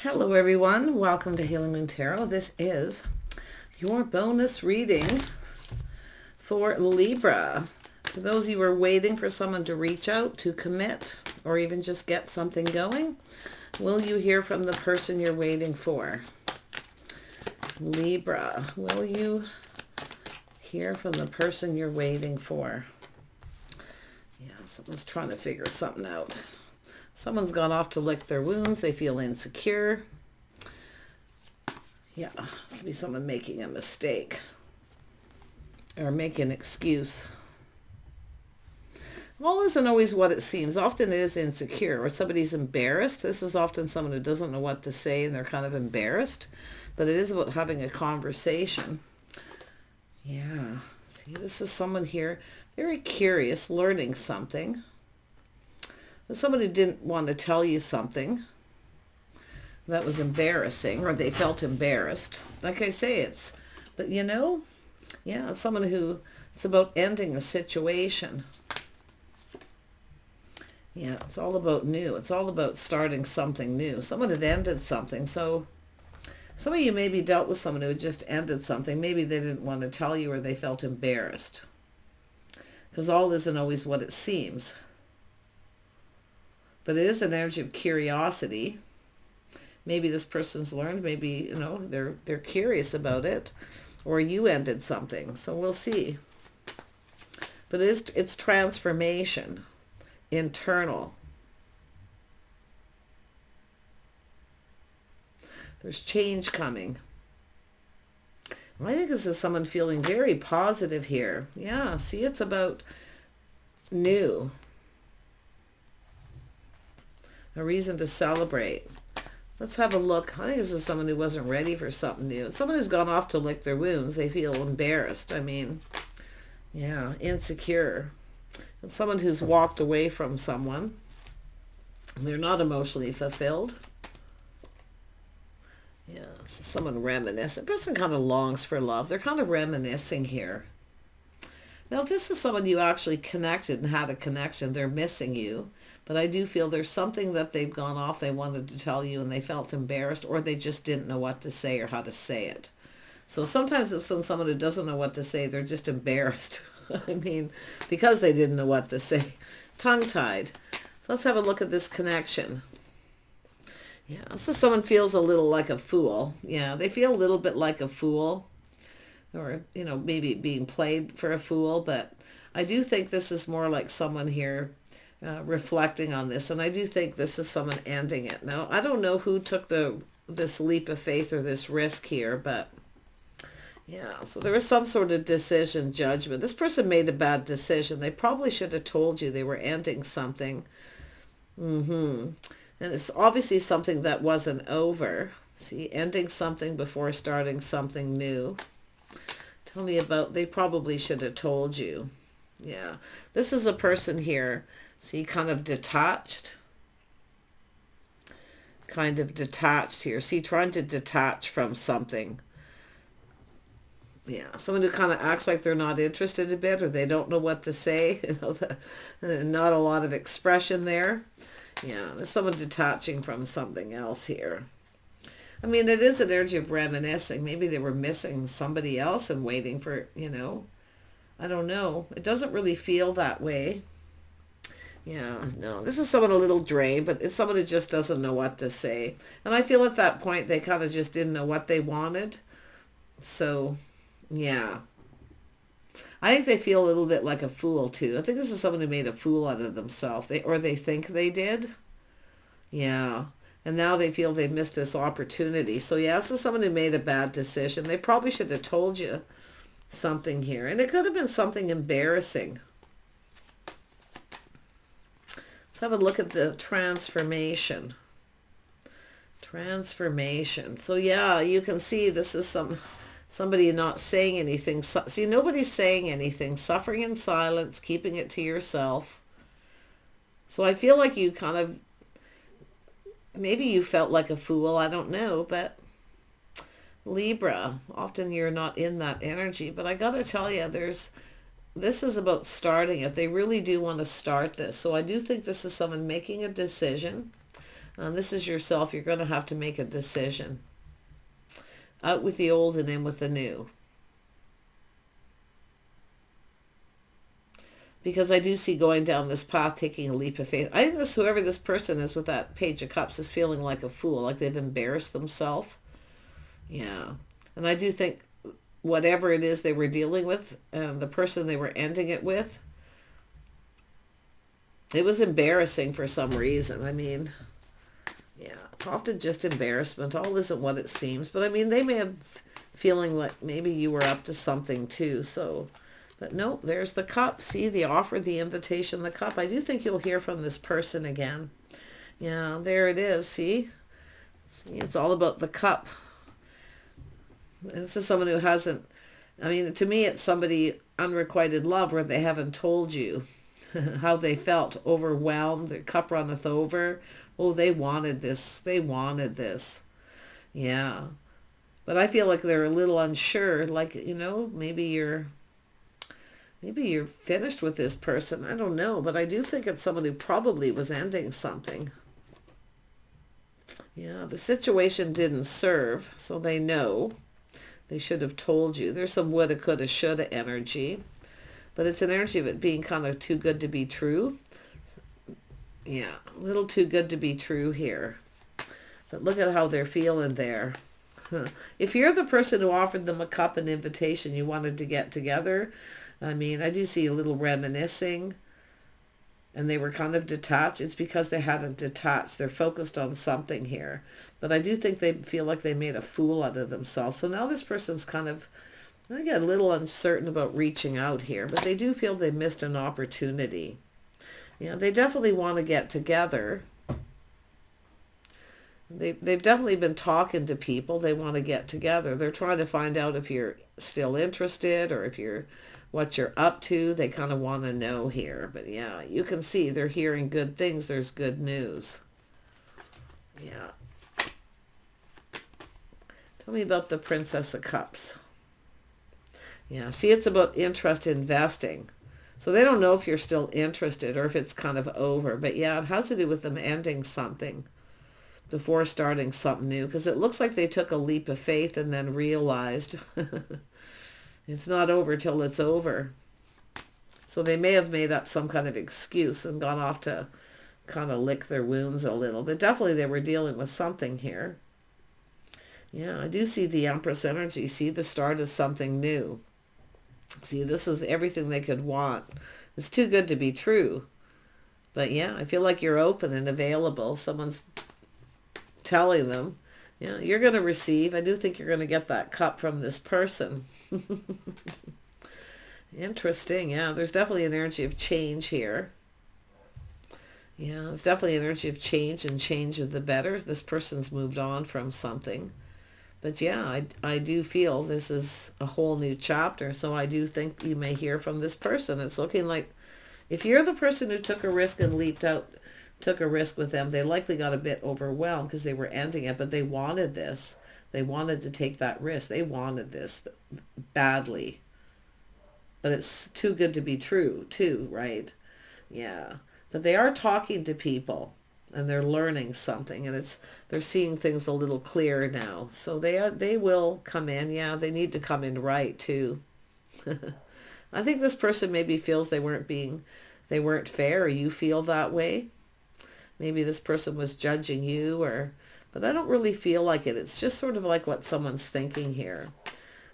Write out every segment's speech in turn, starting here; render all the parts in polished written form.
Hello everyone, welcome to Healing Moon Tarot. This is your bonus reading for Libra. For those of you who are waiting for someone to reach out, to commit, or even just get something going, will you hear from the person you're waiting for? Libra, will you hear from the person you're waiting for? Yeah, someone's trying to figure something out. Someone's gone off to lick their wounds. They feel insecure. Yeah, this be someone making a mistake or making an excuse. All isn't always what it seems. Often it is insecure or somebody's embarrassed. This is often someone who doesn't know what to say and they're kind of embarrassed. But it is about having a conversation. Yeah, see, this is someone here very curious, learning something. Somebody didn't want to tell you something that was embarrassing, or they felt embarrassed. Like I say, but it's someone who, it's about ending a situation. Yeah, it's all about new. It's all about starting something new. Someone had ended something. So some of you maybe dealt with someone who had just ended something. Maybe they didn't want to tell you or they felt embarrassed. Because all isn't always what it seems. But it is an energy of curiosity. Maybe this person's learned, maybe, they're curious about it, or you ended something. So we'll see. But it's transformation, internal. There's change coming. I think this is someone feeling very positive here. Yeah, see, it's about new. A reason to celebrate. Let's have a look. I think this is someone who wasn't ready for something new. Someone who's gone off to lick their wounds. They feel embarrassed. Insecure. And someone who's walked away from someone. They're not emotionally fulfilled. Yeah, this is someone reminiscing. The person kind of longs for love. They're kind of reminiscing here. Now, if this is someone you actually connected and had a connection, they're missing you. But I do feel there's something that they've gone off, they wanted to tell you, and they felt embarrassed, or they just didn't know what to say or how to say it. So sometimes it's when someone who doesn't know what to say, they're just embarrassed. Because they didn't know what to say. Tongue-tied. So let's have a look at this connection. Yeah, this is someone feels a little like a fool. Yeah, they feel a little bit like a fool. Or, maybe being played for a fool. But I do think this is more like someone here reflecting on this. And I do think this is someone ending it. Now, I don't know who took this leap of faith or this risk here. But, yeah, so there was some sort of decision, judgment. This person made a bad decision. They probably should have told you they were ending something. And it's obviously something that wasn't over. See, ending something before starting something new. Tell me about, they probably should have told you. Yeah. This is a person here. See, kind of detached. Kind of detached here. See, trying to detach from something. Yeah. Someone who kind of acts like they're not interested a bit, or they don't know what to say. Not a lot of expression there. Yeah. There's someone detaching from something else here. It is an energy of reminiscing. Maybe they were missing somebody else and waiting for, I don't know. It doesn't really feel that way. Yeah, no. This is someone a little drained, but it's someone who just doesn't know what to say. And I feel at that point they kind of just didn't know what they wanted. So, yeah. I think they feel a little bit like a fool, too. I think this is someone who made a fool out of themselves. They think they did. Yeah. And now they feel they've missed this opportunity. So yeah, this is someone who made a bad decision. They probably should have told you something here. And it could have been something embarrassing. Let's have a look at the transformation. Transformation. So yeah, you can see this is somebody not saying anything. See, nobody's saying anything. Suffering in silence, keeping it to yourself. So I feel like you kind of, maybe you felt like a fool, I don't know, but Libra, often you're not in that energy. But I got to tell you, this is about starting it. They really do want to start this. So I do think this is someone making a decision. This is yourself. You're going to have to make a decision. Out with the old and in with the new. Because I do see going down this path, taking a leap of faith. I think this, whoever this person is with that Page of Cups, is feeling like a fool, like they've embarrassed themselves. Yeah. And I do think whatever it is they were dealing with, the person they were ending it with, it was embarrassing for some reason. I mean, yeah, it's often just embarrassment. All isn't what it seems. But I mean, they may have feeling like maybe you were up to something too. So, but no, there's the cup. See, the offer, the invitation, the cup. I do think you'll hear from this person again. Yeah, there it is. See, it's all about the cup. And this is someone who hasn't, I mean, to me, it's somebody unrequited love where they haven't told you how they felt, overwhelmed, their cup runneth over. Oh, they wanted this. They wanted this. Yeah. But I feel like they're a little unsure. Like, you know, maybe you're finished with this person. I don't know. But I do think it's someone who probably was ending something. Yeah, the situation didn't serve, so they know. They should have told you. There's some woulda, coulda, shoulda energy. But it's an energy of it being kind of too good to be true. Yeah, a little too good to be true here. But look at how they're feeling there. If you're the person who offered them a cup, an invitation, you wanted to get together, I mean, I do see a little reminiscing. And they were kind of detached. It's because they hadn't detached. They're focused on something here. But I do think they feel like they made a fool out of themselves. So now this person's kind of, I get a little uncertain about reaching out here. But they do feel they missed an opportunity. Yeah, they definitely want to get together. They've definitely been talking to people. They want to get together. They're trying to find out if you're still interested or if you're what you're up to. They kind of want to know here. But yeah, you can see they're hearing good things. There's good news. Yeah. Tell me about the Princess of Cups. Yeah, see, it's about interest investing. So they don't know if you're still interested or if it's kind of over. But yeah, it has to do with them ending something before starting something new. Because it looks like they took a leap of faith and then realized it's not over till it's over. So they may have made up some kind of excuse and gone off to kind of lick their wounds a little. But definitely they were dealing with something here. Yeah, I do see the Empress energy. See the start of something new. See, this is everything they could want. It's too good to be true. But yeah, I feel like you're open and available. Someone's telling them, yeah, you're going to receive. I do think you're going to get that cup from this person. Interesting. Yeah, there's definitely an energy of change here. Yeah, it's definitely an energy of change and change of the better. This person's moved on from something. But yeah, I do feel this is a whole new chapter. So I do think you may hear from this person. It's looking like if you're the person who took a risk and leaped out, took a risk with them, they likely got a bit overwhelmed because they were ending it. But they wanted this. They wanted to take that risk. They wanted this badly. But it's too good to be true too, right? Yeah. But they are talking to people. And they're learning something, and they're seeing things a little clearer now. So they will come in. Yeah, they need to come in right too. I think this person maybe feels they weren't fair, or you feel that way. Maybe this person was judging you, but I don't really feel like it. It's just sort of like what someone's thinking here.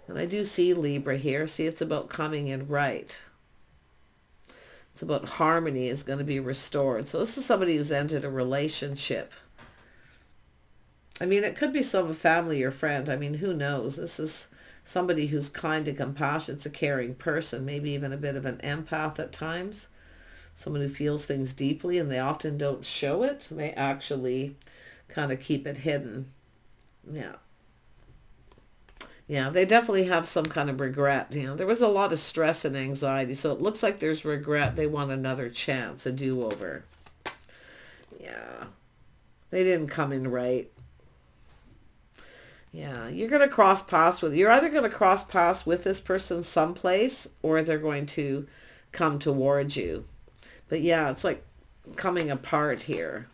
And I do see Libra here. See, it's about coming in right. It's about harmony is going to be restored. So this is somebody who's ended a relationship. I mean, it could be some family or friend. I mean, who knows? This is somebody who's kind and compassionate. It's a caring person, maybe even a bit of an empath at times. Someone who feels things deeply, and they often don't show it. They actually kind of keep it hidden. Yeah. Yeah, they definitely have some kind of regret. You know, there was a lot of stress and anxiety, so it looks like there's regret. They want another chance, a do-over. Yeah, they didn't come in right. Yeah, you're going to cross paths with, you're either going to cross paths with this person someplace, or they're going to come towards you. But yeah, it's like coming apart here.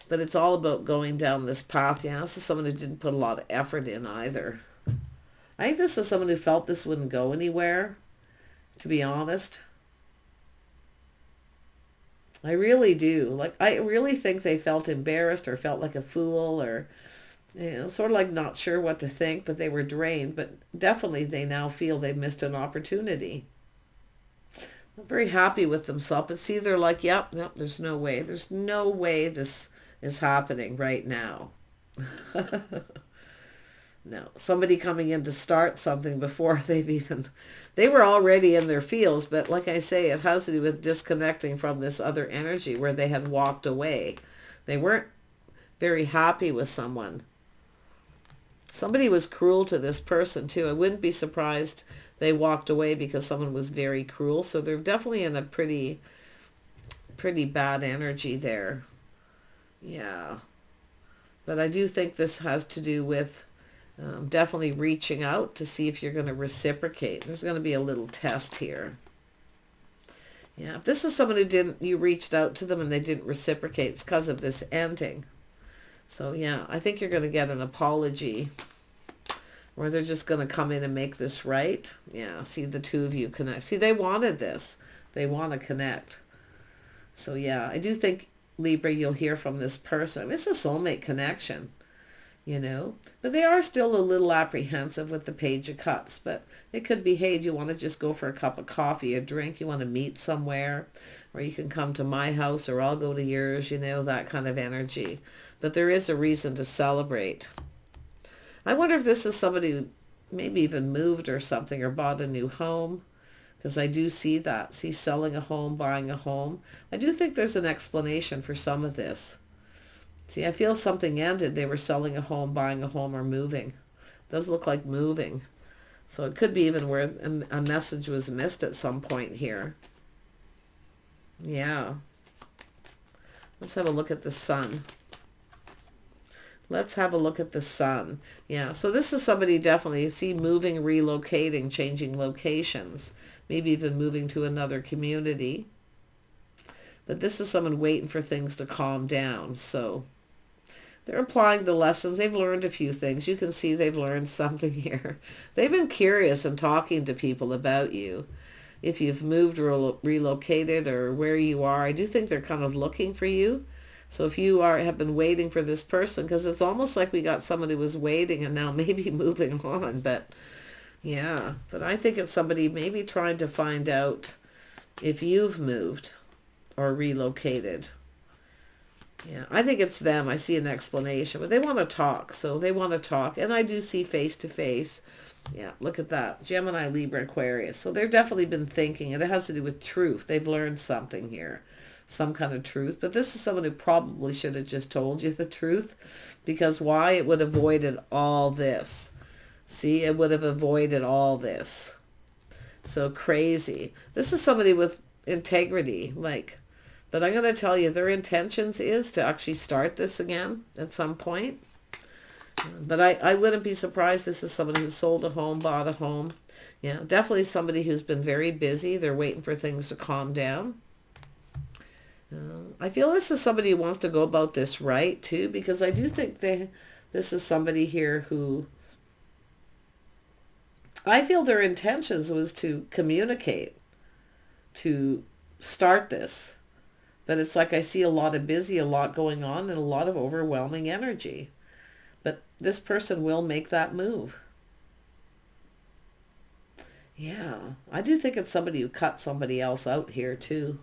But it's all about going down this path. Yeah, this is someone who didn't put a lot of effort in either. I think this is someone who felt this wouldn't go anywhere, to be honest. I really do. Like, I really think they felt embarrassed or felt like a fool or, sort of like not sure what to think, but they were drained. But definitely they now feel they've missed an opportunity. They're very happy with themselves. But see, they're like, yep, there's no way. There's no way this is happening right now. No, somebody coming in to start something before they were already in their fields, but like I say, it has to do with disconnecting from this other energy where they had walked away. They weren't very happy with someone. Somebody was cruel to this person too. I wouldn't be surprised they walked away because someone was very cruel. So they're definitely in a pretty bad energy there. Yeah. But I do think this has to do with definitely reaching out to see if you're going to reciprocate. There's going to be a little test here. Yeah, if this is someone who you reached out to them and they didn't reciprocate, it's because of this ending. So yeah, I think you're going to get an apology, or they're just going to come in and make this right. Yeah, see, the two of you connect. See, they wanted this. They want to connect. So yeah, I do think, Libra, you'll hear from this person. I mean, it's a soulmate connection. But they are still a little apprehensive with the Page of Cups. But it could be, hey, do you want to just go for a cup of coffee, a drink? You want to meet somewhere? Or you can come to my house, or I'll go to yours, that kind of energy. But there is a reason to celebrate. I wonder if this is somebody who maybe even moved or something, or bought a new home. Because I do see that. See, selling a home, buying a home. I do think there's an explanation for some of this. See, I feel something ended. They were selling a home, buying a home, or moving. It does look like moving. So it could be even where a message was missed at some point here. Yeah. Let's have a look at the sun. Let's have a look at the sun. Yeah, so this is somebody definitely, see, moving, relocating, changing locations. Maybe even moving to another community. But this is someone waiting for things to calm down. So they're applying the lessons. They've learned a few things. You can see they've learned something here. They've been curious and talking to people about you. If you've moved or relocated or where you are, I do think they're kind of looking for you. So if you have been waiting for this person, because it's almost like we got somebody who was waiting and now maybe moving on. But yeah, but I think it's somebody maybe trying to find out if you've moved or relocated. Yeah, I think it's them. I see an explanation, but they want to talk. So they want to talk. And I do see face to face. Yeah, look at that. Gemini, Libra, Aquarius. So they've definitely been thinking, and it has to do with truth. They've learned something here, some kind of truth. But this is someone who probably should have just told you the truth, because why? It would have avoided all this. See, it would have avoided all this. So crazy. This is somebody with integrity, but I'm going to tell you, their intentions is to actually start this again at some point. But I wouldn't be surprised this is someone who sold a home, bought a home. Yeah, definitely somebody who's been very busy. They're waiting for things to calm down. I feel this is somebody who wants to go about this right, too, because I do think this is somebody here who, I feel their intentions was to communicate, to start this. But it's like I see a lot of busy, a lot going on, and a lot of overwhelming energy. But this person will make that move. Yeah, I do think it's somebody who cut somebody else out here too.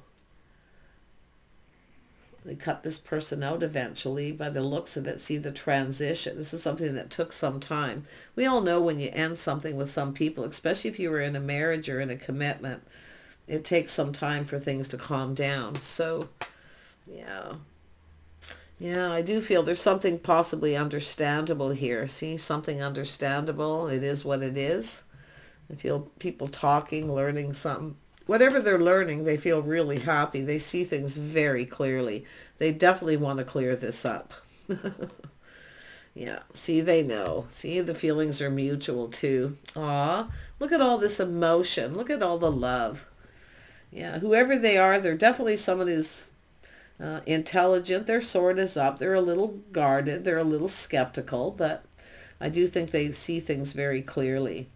They cut this person out eventually by the looks of it. See the transition. This is something that took some time. We all know when you end something with some people, especially if you were in a marriage or in a commitment, it takes some time for things to calm down. So, yeah. Yeah, I do feel there's something possibly understandable here. See, something understandable. It is what it is. I feel people talking, learning something. Whatever they're learning, they feel really happy. They see things very clearly. They definitely want to clear this up. Yeah, see, they know. See, the feelings are mutual too. Aw, look at all this emotion. Look at all the love. Yeah, whoever they are, they're definitely someone who's Intelligent. Their sword is up. They're a little guarded. They're a little skeptical, but I do think they see things very clearly.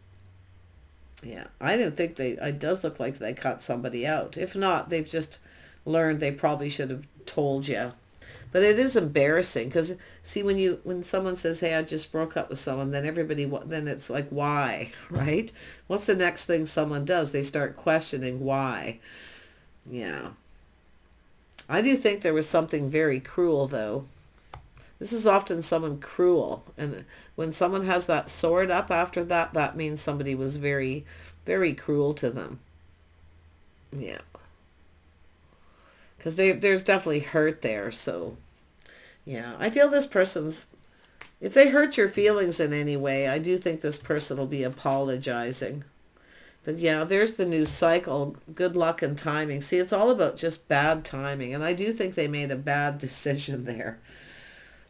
Yeah, I didn't think they, it does look like they cut somebody out. If not, they've just learned they probably should have told you. But it is embarrassing because, see, when someone says, hey, I just broke up with someone, then then it's like, why, right? What's the next thing someone does? They start questioning why. Yeah. I do think there was something very cruel, though. This is often someone cruel. And when someone has that sword up after that, that means somebody was very, very cruel to them. Yeah. Because there's definitely hurt there. So, yeah. I feel this person's, if they hurt your feelings in any way, I do think this person will be apologizing. But yeah, there's the new cycle. Good luck and timing. See, it's all about just bad timing. And I do think they made a bad decision there.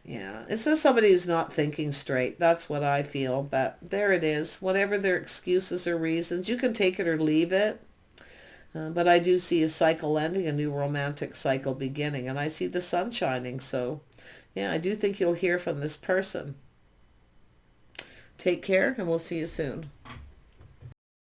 Yeah, it says somebody who's not thinking straight. That's what I feel. But there it is. Whatever their excuses or reasons, you can take it or leave it. But I do see a cycle ending, a new romantic cycle beginning. And I see the sun shining. So, yeah, I do think you'll hear from this person. Take care, and we'll see you soon.